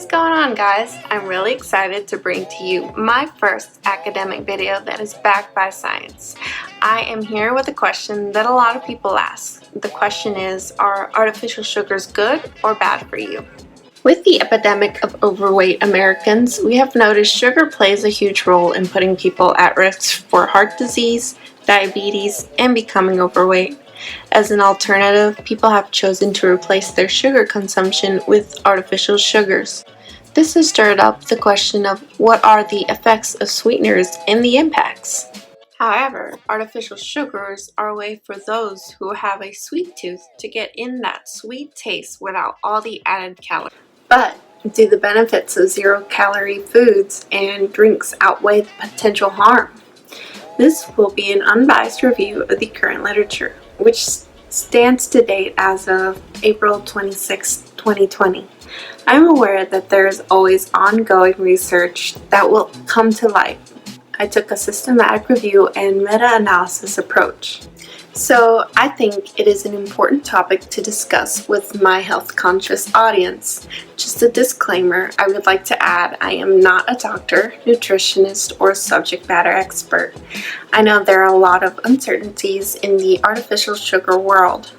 is going on, guys? I'm really excited to bring to you my first academic video that is backed by science. I am here with a question that a lot of people ask. The question is, are artificial sugars good or bad for you? With the epidemic of overweight Americans, we have noticed sugar plays a huge role in putting people at risk for heart disease, diabetes, and becoming overweight. As an alternative, people have chosen to replace their sugar consumption with artificial sugars. This has stirred up the question of what are the effects of sweeteners and the impacts. However, artificial sugars are a way for those who have a sweet tooth to get in that sweet taste without all the added calories. But do the benefits of zero-calorie foods and drinks outweigh the potential harm? This will be an unbiased review of the current literature, which stands to date as of April 26, 2020. I am aware that there is always ongoing research that will come to light. I took a systematic review and meta-analysis approach. So I think it is an important topic to discuss with my health-conscious audience. Just a disclaimer, I would like to add, I am not a doctor, nutritionist, or subject matter expert. I know there are a lot of uncertainties in the artificial sugar world.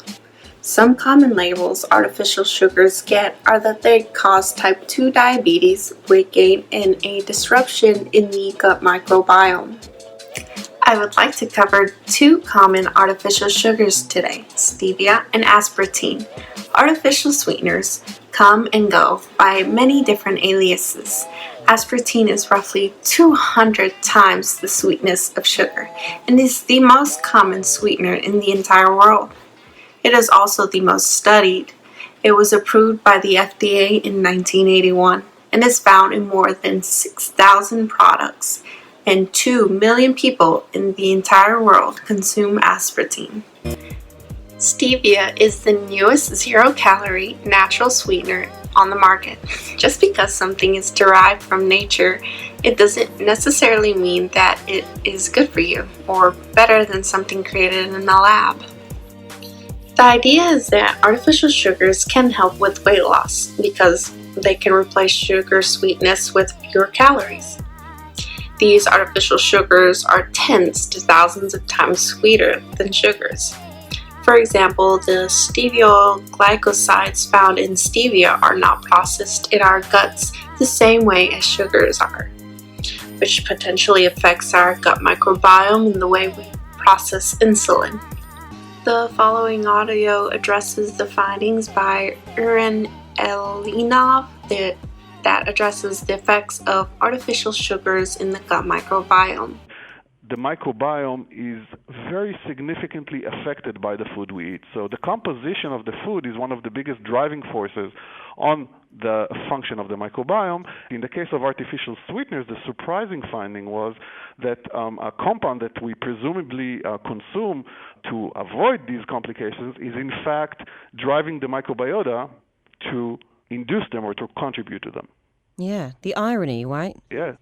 Some common labels artificial sugars get are that they cause type 2 diabetes, weight gain, and a disruption in the gut microbiome. I would like to cover two common artificial sugars today, stevia and aspartame. Artificial sweeteners come and go by many different aliases. Aspartame is roughly 200 times the sweetness of sugar and is the most common sweetener in the entire world. It is also the most studied. It was approved by the FDA in 1981 and is found in more than 6,000 products. And 2 million people in the entire world consume aspartame. Stevia is the newest zero-calorie natural sweetener on the market. Just because something is derived from nature, it doesn't necessarily mean that it is good for you or better than something created in a lab. The idea is that artificial sugars can help with weight loss because they can replace sugar sweetness with pure calories. These artificial sugars are tens to thousands of times sweeter than sugars. For example, the stevia glycosides found in stevia are not processed in our guts the same way as sugars are, which potentially affects our gut microbiome and the way we process insulin. The following audio addresses the findings by Uren Elinov that addresses the effects of artificial sugars in the gut microbiome. The microbiome is very significantly affected by the food we eat. So the composition of the food is one of the biggest driving forces on the function of the microbiome. In the case of artificial sweeteners, the surprising finding was that a compound that we presumably consume to avoid these complications is in fact driving the microbiota to induce them or to contribute to them. Yeah, the irony, right? Yeah.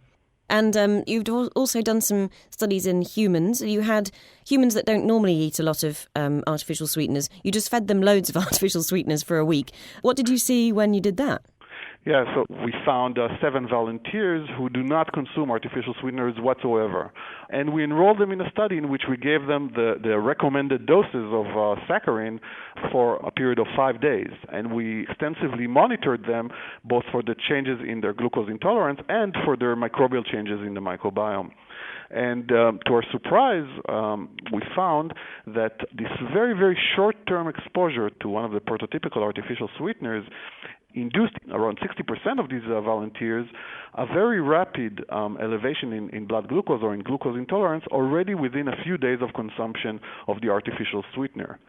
And you've also done some studies in humans. You had humans that don't normally eat a lot of artificial sweeteners. You just fed them loads of artificial sweeteners for a week. What did you see when you did that? Yeah, so we found 7 volunteers who do not consume artificial sweeteners whatsoever. And we enrolled them in a study in which we gave them the recommended doses of saccharin for a period of 5 days. And we extensively monitored them both for the changes in their glucose intolerance and for their microbial changes in the microbiome. And to our surprise, we found that this very, very short-term exposure to one of the prototypical artificial sweeteners induced around 60% of these volunteers a very rapid elevation in blood glucose or in glucose intolerance already within a few days of consumption of the artificial sweetener.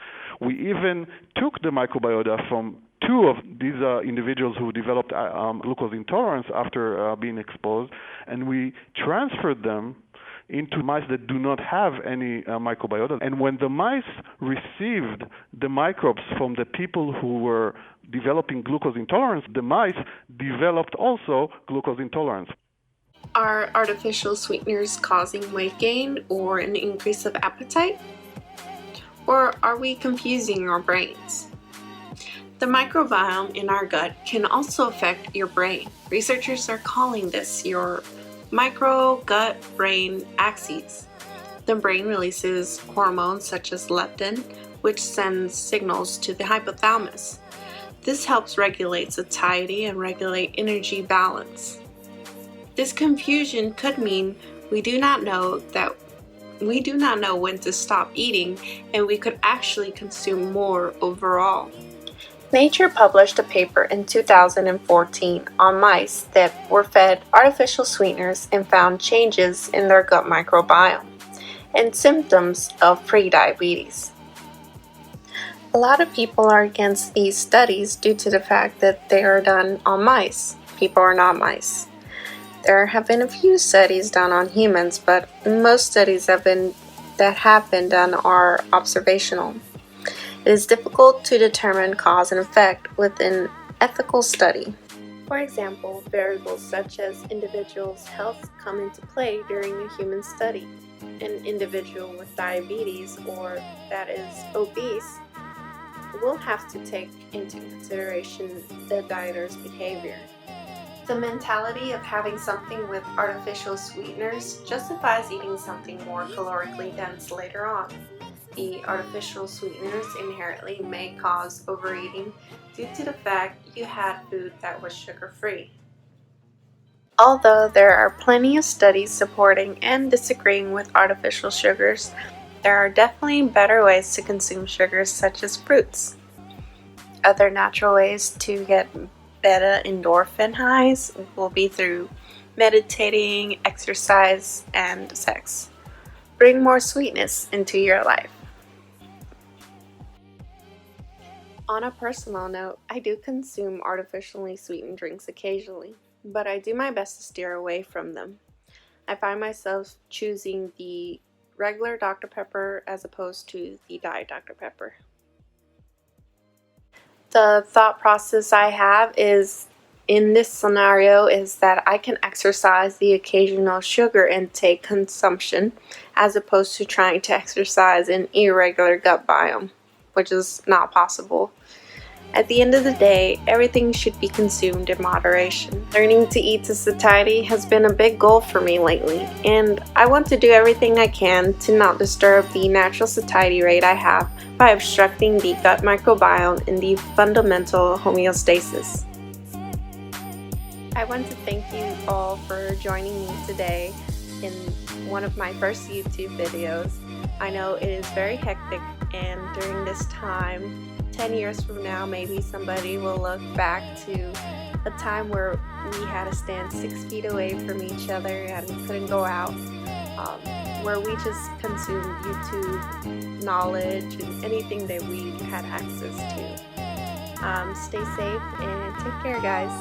We even took the microbiota from 2 of these individuals who developed glucose intolerance after being exposed, and we transferred them into mice that do not have any microbiota. And when the mice received the microbes from the people who were developing glucose intolerance, the mice developed also glucose intolerance. Are artificial sweeteners causing weight gain or an increase of appetite? Or are we confusing our brains? The microbiome in our gut can also affect your brain. Researchers are calling this your micro-gut-brain axis. The brain releases hormones such as leptin, which sends signals to the hypothalamus. This helps regulate satiety and regulate energy balance. This confusion could mean we do not know when to stop eating, and we could actually consume more overall. Nature published a paper in 2014 on mice that were fed artificial sweeteners and found changes in their gut microbiome and symptoms of prediabetes. A lot of people are against these studies due to the fact that they are done on mice. People are not mice. There have been a few studies done on humans, but most studies that have been done are observational. It is difficult to determine cause and effect with an ethical study. For example, variables such as individuals' health come into play during a human study. An individual with diabetes or that is obese will have to take into consideration the dieter's behavior. The mentality of having something with artificial sweeteners justifies eating something more calorically dense later on. The artificial sweeteners inherently may cause overeating due to the fact you had food that was sugar-free. Although there are plenty of studies supporting and disagreeing with artificial sugars, there are definitely better ways to consume sugars such as fruits. Other natural ways to get beta endorphin highs will be through meditating, exercise, and sex. Bring more sweetness into your life. On a personal note, I do consume artificially sweetened drinks occasionally, but I do my best to steer away from them. I find myself choosing the regular Dr. Pepper as opposed to the Diet Dr. Pepper. The thought process I have is in this scenario is that I can exercise the occasional sugar intake consumption as opposed to trying to exercise an irregular gut biome, which is not possible. At the end of the day, everything should be consumed in moderation. Learning to eat to satiety has been a big goal for me lately, and I want to do everything I can to not disturb the natural satiety rate I have by obstructing the gut microbiome and the fundamental homeostasis. I want to thank you all for joining me today in one of my first YouTube videos. I know it is very hectic, and during this time, 10 years from now, maybe somebody will look back to a time where we had to stand 6 feet away from each other and couldn't go out, where we just consumed YouTube knowledge and anything that we had access to. Stay safe and take care, guys.